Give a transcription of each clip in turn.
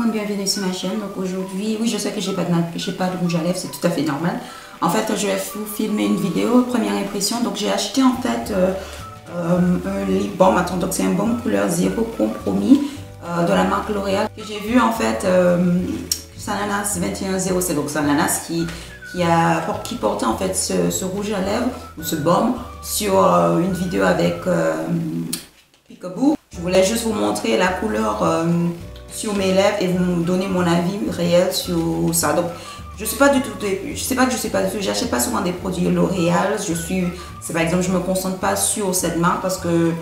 monde, bienvenue sur ma chaîne. Donc aujourd'hui, oui je sais que j'ai pas de rouge à lèvres, c'est tout à fait normal. En fait je vais vous filmer une vidéo, première impression. Donc j'ai acheté en fait un lip balm, attends, donc c'est un baume couleur zéro compromis de la marque L'Oréal. J'ai vu en fait Sananas 2107, donc Sananas qui portait en fait ce rouge à lèvres, ou ce baume, sur une vidéo avec Peekaboo. Je voulais juste vous montrer la couleur sur mes lèvres et vous donner mon avis réel sur ça. Donc, je sais pas du tout, j'achète pas souvent des produits L'Oréal. C'est par exemple, je me concentre pas sur cette marque parce que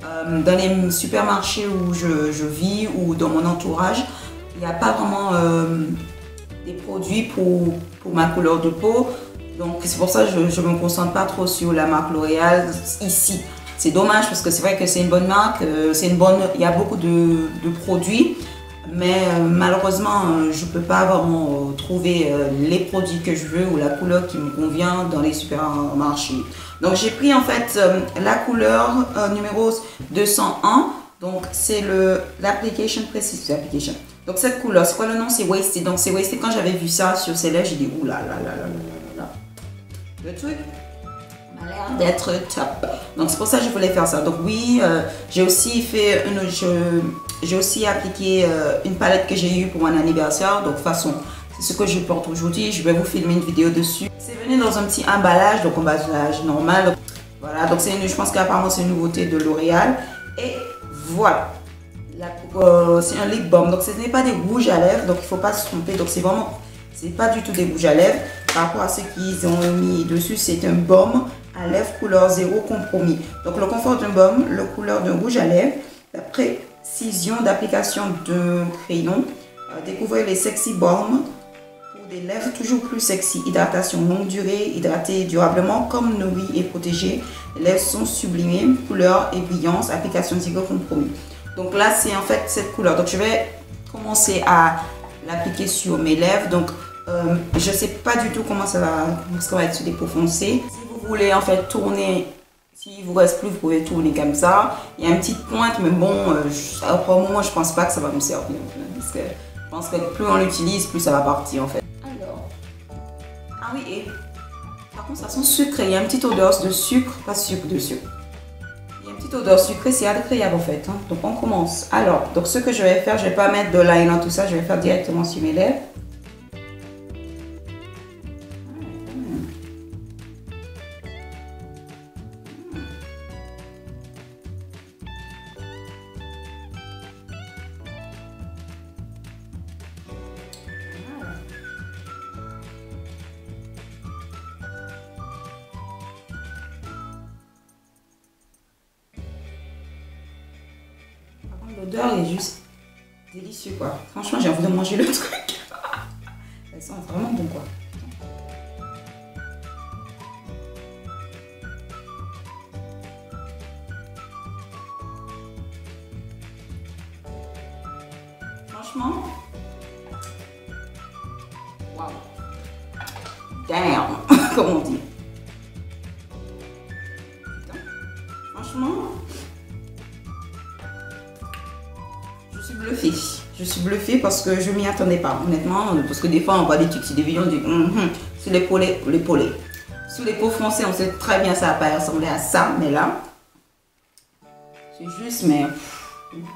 dans les supermarchés où je vis ou dans mon entourage, il n'y a pas vraiment des produits pour ma couleur de peau. Donc, c'est pour ça que je me concentre pas trop sur la marque L'Oréal ici. C'est dommage parce que c'est vrai que c'est une bonne marque, il y a beaucoup de produits, mais malheureusement je ne peux pas vraiment trouver les produits que je veux ou la couleur qui me convient dans les supermarchés. Donc j'ai pris en fait la couleur numéro 201, donc c'est l'application précise. Donc cette couleur, c'est quoi le nom? C'est Wasted. Donc c'est Wasted. Quand j'avais vu ça sur ses lèvres, j'ai dit ouh là là là là là là. Le truc a l'air d'être top. Donc c'est pour ça que je voulais faire ça. Donc oui, j'ai aussi appliqué une palette que j'ai eue pour mon anniversaire. Donc de toute façon, c'est ce que je porte aujourd'hui. Je vais vous filmer une vidéo dessus. C'est venu dans un petit emballage, donc emballage normal. Donc, voilà, donc je pense qu'apparemment c'est une nouveauté de L'Oréal. Et voilà, c'est un lip balm. Donc ce n'est pas des rouges à lèvres, donc il ne faut pas se tromper. Donc c'est pas du tout des rouges à lèvres. Par rapport à ce qu'ils ont mis dessus, c'est un baume à lèvres couleur zéro compromis. Donc le confort d'un baume, le couleur d'un rouge à lèvres, la précision d'application d'un crayon. Découvrez les sexy balms pour des lèvres toujours plus sexy. Hydratation longue durée, hydratée durablement comme nourrie et protégée. Les lèvres sont sublimées, couleur et brillance, application zéro compromis. Donc là c'est en fait cette couleur. Donc je vais commencer à l'appliquer sur mes lèvres. Donc je sais pas du tout comment ça va être sur des peaux foncées. Si vous voulez en fait tourner, s'il vous reste plus, vous pouvez tourner comme ça. Il y a une petite pointe, mais bon, après au moment je pense pas que ça va me servir. Parce que je pense que plus on l'utilise, plus ça va partir en fait. Alors, ah oui, et par contre ça sent sucré. Il y a une petite odeur de sucre, pas sucre de sucre. Il y a une petite odeur sucrée, c'est agréable en fait. Hein. Donc on commence. Alors, donc ce que je vais faire, je vais pas mettre de liner tout ça, je vais faire directement sur mes lèvres. L'odeur est juste délicieux quoi. Franchement j'ai envie de manger le truc. Ça sent vraiment bon quoi. Franchement, waouh, damn, comme on dit. Franchement, je suis bluffée parce que je m'y attendais pas honnêtement, parce que des fois on voit des trucs sur des vidéos, on dit sur les peaux, sous les peaux foncées on sait très bien ça va pas ressembler à ça, mais là c'est juste mais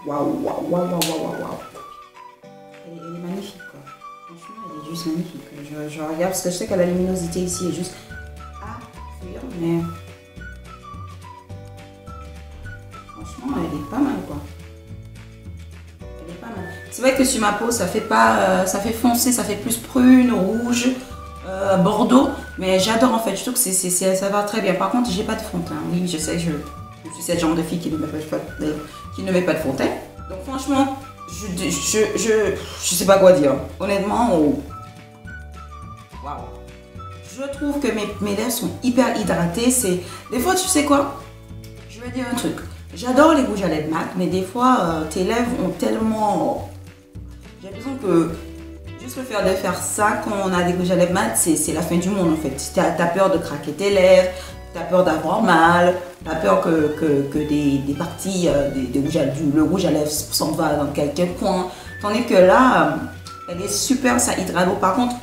waouh waouh waouh waouh waouh, elle est magnifique quoi. Franchement elle est juste magnifique. Je regarde parce que je sais que la luminosité ici est juste à fuir, mais franchement elle est pas mal quoi. C'est vrai que sur ma peau, ça fait pas, ça fait foncé, ça fait plus prune, rouge, bordeaux. Mais j'adore en fait, je trouve que ça va très bien. Par contre, j'ai pas de fond de teint. Oui, je sais, je suis cette genre de fille qui ne met pas de fond de teint. Donc franchement, je sais pas quoi dire. Honnêtement, waouh. Je trouve que mes lèvres sont hyper hydratées. Des fois, tu sais quoi? Je vais dire un truc. J'adore les rouges à lèvres mat, mais des fois, tes lèvres ont tellement... J'ai l'impression que juste le fait de faire ça quand on a des rouges à lèvres mat, c'est la fin du monde en fait. Tu as peur de craquer tes lèvres, tu as peur d'avoir mal, tu as peur que des parties, le rouge à lèvres s'en va dans quelques coins. Tandis que là, elle est super, ça hydrate l'eau. Par contre,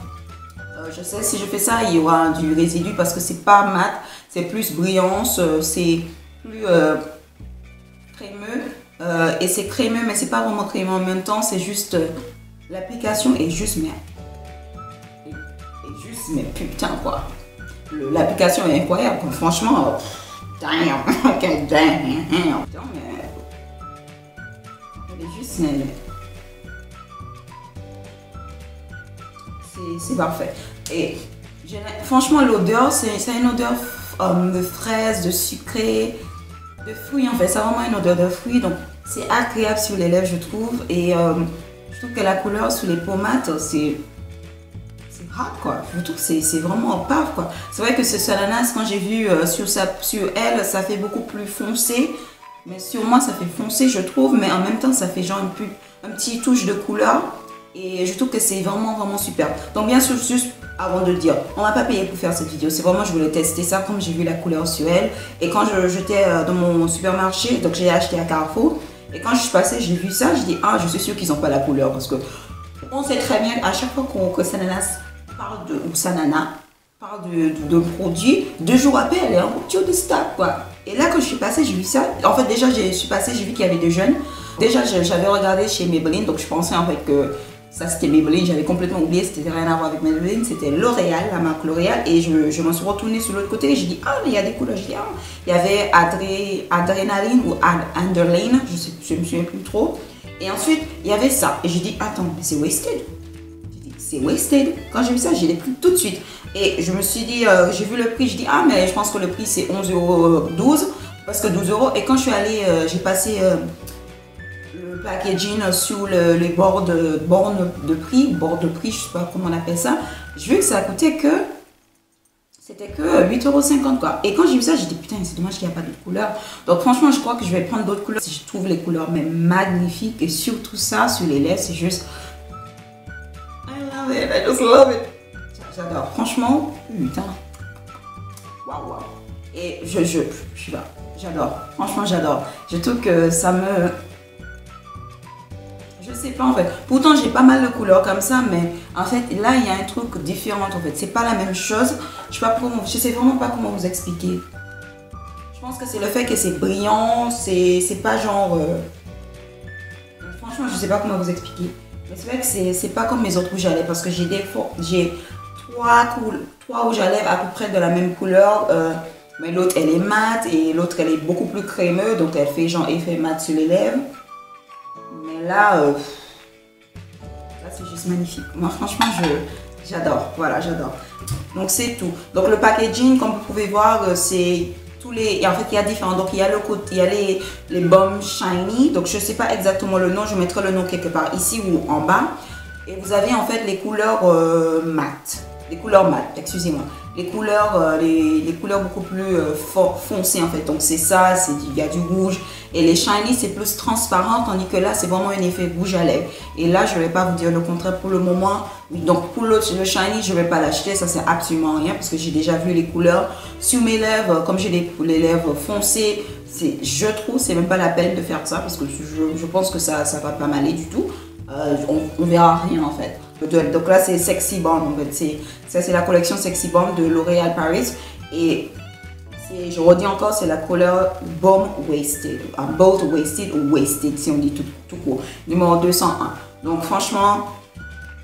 je sais, si je fais ça, il y aura du résidu parce que c'est pas mat, c'est plus brillance, c'est plus crémeux. Et c'est crémeux, mais c'est pas vraiment crémeux en même temps, c'est juste, l'application est juste, mais putain quoi. L'application est incroyable, quoi. Franchement, damn, ok, damn. Elle est juste, c'est parfait. Et franchement, l'odeur, c'est une odeur de fraise, de sucré, de fruits en fait. C'est vraiment une odeur de fruits, donc c'est agréable sur les lèvres, je trouve. Et je trouve que la couleur sur les pommades, c'est hot quoi. Je trouve que c'est vraiment paf quoi. C'est vrai que ce ananas, quand j'ai vu sur elle, ça fait beaucoup plus foncé. Mais sur moi, ça fait foncé, je trouve. Mais en même temps, ça fait genre un petit touche de couleur. Et je trouve que c'est vraiment super. Donc bien sûr, juste avant de dire, on m'a pas payé pour faire cette vidéo. C'est vraiment, je voulais tester ça comme j'ai vu la couleur sur elle. Et quand j'étais dans mon supermarché, donc j'ai acheté à Carrefour. Et quand je suis passée, j'ai vu ça, je dis, ah, je suis sûre qu'ils n'ont pas la couleur. Parce que on sait très bien, à chaque fois que Sananas parle ou Sanana parle de produit, 2 jours après, elle est en rupture de stock, quoi. Et là, quand je suis passée, j'ai vu ça. En fait, déjà, je suis passée, j'ai vu qu'il y avait des jeunes. Déjà, j'avais regardé chez Maybelline, donc je pensais en fait que ça c'était Maybelline, j'avais complètement oublié, c'était rien à voir avec Maybelline, c'était L'Oréal, la marque L'Oréal, et je me suis retournée sur l'autre côté et j'ai dit, ah, mais il y a des couleurs, j'ai dit, ah, il y avait Adrénaline ou Underline, je me souviens plus trop, et ensuite, il y avait ça, et j'ai dit, attends, mais c'est wasted, c'est wasted, quand j'ai vu ça, j'ai les pris tout de suite, et je me suis dit, j'ai vu le prix, je dis, ah, mais je pense que le prix c'est 11,12 €, parce que 12 €, et quand je suis allée, j'ai passé le packaging sur les bords de prix, je sais pas comment on appelle ça. J'ai vu que ça coûtait que, c'était que 8,50 € quoi. Et quand j'ai vu ça, j'ai dit putain, c'est dommage qu'il n'y a pas d'autres couleurs. Donc franchement, je crois que je vais prendre d'autres couleurs. Je trouve les couleurs mais magnifiques et surtout ça sur les lèvres, c'est juste, I love it, I just love it. J'adore, franchement, putain. Waouh. Et je sais pas, j'adore, franchement j'adore. Je trouve que ça me... Je sais pas en fait. Pourtant j'ai pas mal de couleurs comme ça, mais en fait là il y a un truc différent en fait. C'est pas la même chose. Je sais vraiment pas comment vous expliquer. Je pense que c'est le fait que c'est brillant, c'est pas genre... Franchement je sais pas comment vous expliquer. Mais c'est vrai que c'est pas comme mes autres rouges à lèvres parce que j'ai 3 rouges à lèvres à peu près de la même couleur. Mais l'autre elle est mate et l'autre elle est beaucoup plus crémeux, donc elle fait genre effet mat sur les lèvres. Mais là, c'est juste magnifique. Moi franchement j'adore, voilà j'adore. Donc c'est tout. Donc le packaging comme vous pouvez voir c'est tous les... Et en fait il y a différents, donc il y a le côté, il y a les baumes shiny. Donc je sais pas exactement le nom, je mettrai le nom quelque part ici ou en bas. Et vous avez en fait les couleurs mat. Les couleurs mat, excusez-moi. Les couleurs beaucoup plus foncées en fait. Donc c'est ça, il y a du rouge. Et les shiny c'est plus transparent, tandis que là c'est vraiment un effet rouge à lèvres. Et là je ne vais pas vous dire le contraire pour le moment. Donc pour le shiny je ne vais pas l'acheter, ça c'est absolument rien parce que j'ai déjà vu les couleurs sur mes lèvres. Comme j'ai les lèvres foncées, je trouve c'est même pas la peine de faire ça parce que je pense que ça va pas m'aller du tout. On verra rien en fait. Donc là c'est Sexy Bomb en fait. Ça c'est la collection Sexy Bomb de L'Oréal Paris. Et je redis encore, c'est la couleur Bomb Wasted. Both Wasted ou Wasted si on dit tout court. Numéro 201. Donc franchement,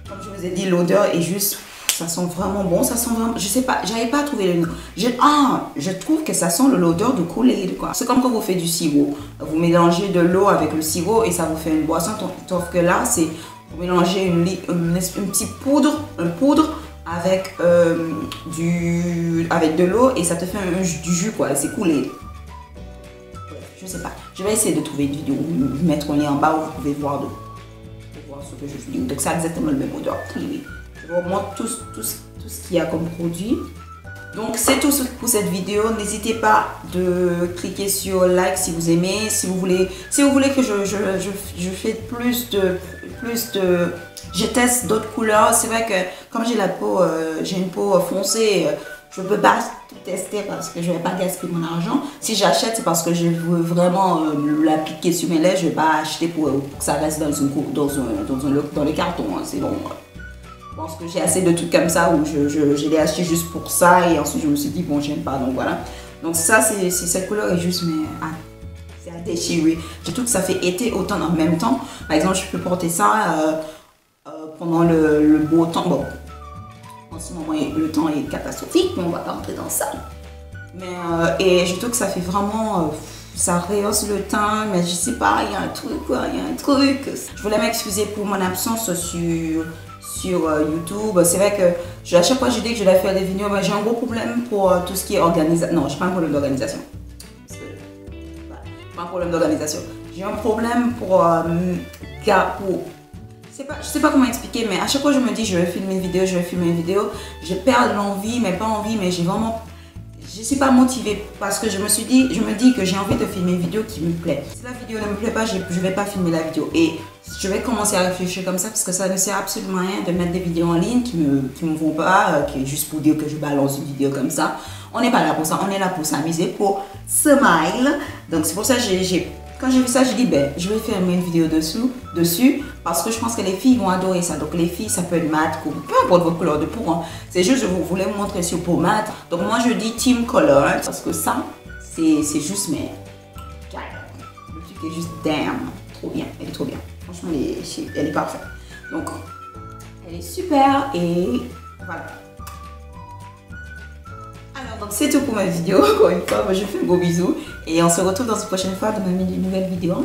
comme je vous ai dit, l'odeur est juste... Ça sent vraiment bon, ça sent vraiment... Je sais pas, j'arrive pas à trouver le nom. Je trouve que ça sent l'odeur de Kool-Aid quoi. C'est comme quand vous faites du sirop. Vous mélangez de l'eau avec le sirop et ça vous fait une boisson. Sauf que là, c'est... Vous mélangez une petite poudre, avec, avec de l'eau et ça te fait du jus quoi. C'est Kool-Aid. Je sais pas. Je vais essayer de trouver une vidéo, mettre un lien en bas où vous pouvez voir ce que je vous dis. Donc c'est exactement le même odeur. Je vous montre tout ce qu'il y a comme produit. Donc c'est tout pour cette vidéo. N'hésitez pas de cliquer sur like si vous aimez. Si vous voulez que je fais plus de... Je teste d'autres couleurs. C'est vrai que comme j'ai une peau foncée, Je ne peux pas tout tester parce que je ne vais pas gaspiller mon argent. Si j'achète, c'est parce que je veux vraiment l'appliquer sur mes lèvres. Je ne vais pas acheter pour que ça reste dans le carton. Hein. C'est bon. Je pense que j'ai assez de trucs comme ça où je l'ai acheté juste pour ça et ensuite je me suis dit bon, j'aime pas, donc voilà. Donc ça, cette couleur est juste, mais c'est à déchirer. Je trouve que ça fait été automne en même temps. Par exemple, je peux porter ça pendant le beau temps. Bon, en ce moment, le temps est catastrophique, mais on va pas rentrer dans ça. Mais, et je trouve que ça fait vraiment... ça rehausse le teint, mais je sais pas, il y a un truc, quoi, il y a un truc. Je voulais m'excuser pour mon absence sur YouTube. C'est vrai que à chaque fois je dis que je vais faire des vidéos, mais j'ai un gros problème pour tout ce qui est organisation. Non, j'ai pas un problème d'organisation. Pas un problème d'organisation. J'ai un problème pour je sais pas comment expliquer, mais à chaque fois je me dis je vais filmer une vidéo, je perds l'envie, mais pas envie, mais j'ai vraiment... Je suis pas motivée parce que je me dis que j'ai envie de filmer une vidéo qui me plaît. Si la vidéo ne me plaît pas, je vais pas filmer la vidéo. Et je vais commencer à réfléchir comme ça parce que ça ne sert absolument à rien de mettre des vidéos en ligne qui me vont pas, qui est juste pour dire que je balance une vidéo comme ça. On n'est pas là pour ça, on est là pour s'amuser, pour smile. Donc c'est pour ça que quand j'ai vu ça, j'ai dit ben je vais faire une vidéo dessus parce que je pense que les filles vont adorer ça. Donc les filles, ça peut être mat, peu importe votre couleur de peau. Hein. C'est juste je voulais vous montrer sur peau mat. Donc moi je dis team color parce que ça c'est juste mais le truc est juste damn, trop bien, elle est trop bien. Franchement elle est parfaite. Donc elle est super et voilà. Alors donc c'est tout pour ma vidéo. Encore une fois, moi je fais un gros bisou et on se retrouve dans une prochaine fois dans une nouvelle vidéo.